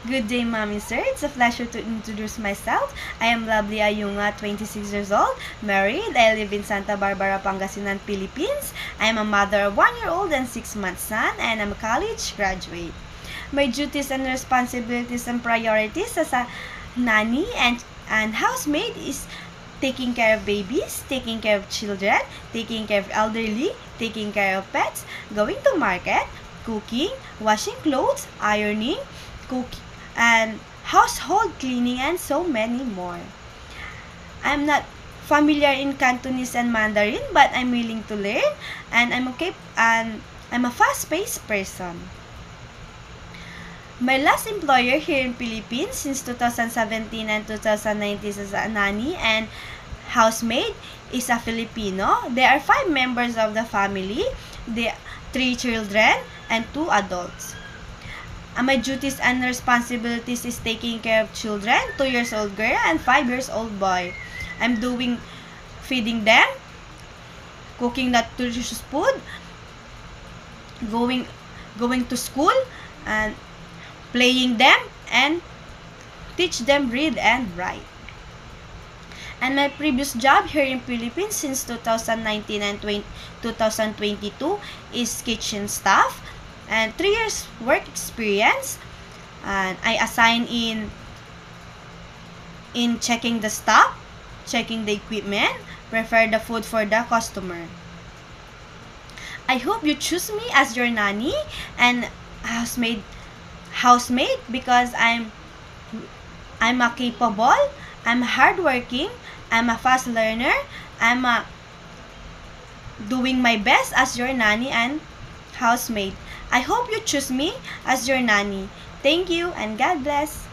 Good day, Mommy Sir. It's a pleasure to introduce myself. I am Lovely Ayunga, 26 years old, married. I live in Santa Barbara, Pangasinan, Philippines. I am a mother of 1-year-old and 6-month son, and I'm a college graduate. My duties and responsibilities and priorities as a nanny and housemaid is taking care of babies, taking care of children, taking care of elderly, taking care of pets, going to market, cooking, washing clothes, ironing, cooking, and household cleaning, and so many more. I'm not familiar in Cantonese and Mandarin, but I'm willing to learn, and I'm a fast-paced person. My last employer here in Philippines since 2017 and 2019 as a nanny and housemaid is a Filipino. There are 5 members of the family, 3 children and 2 adults. My duties and responsibilities is taking care of children, 2 years old girl and 5 years old boy. I'm doing feeding them, cooking nutritious food, going to school, and playing them, and teach them read and write. And my previous job here in Philippines since 2019 and 2022 is kitchen staff, and 3 years work experience, and I assign in checking the stock, checking the equipment, prepare the food for the customer. I hope you choose me as your nanny and housemaid because I'm a capable, I'm hardworking, I'm a fast learner, I'm doing my best as your nanny and housemaid. I hope you choose me as your nanny. Thank you and God bless.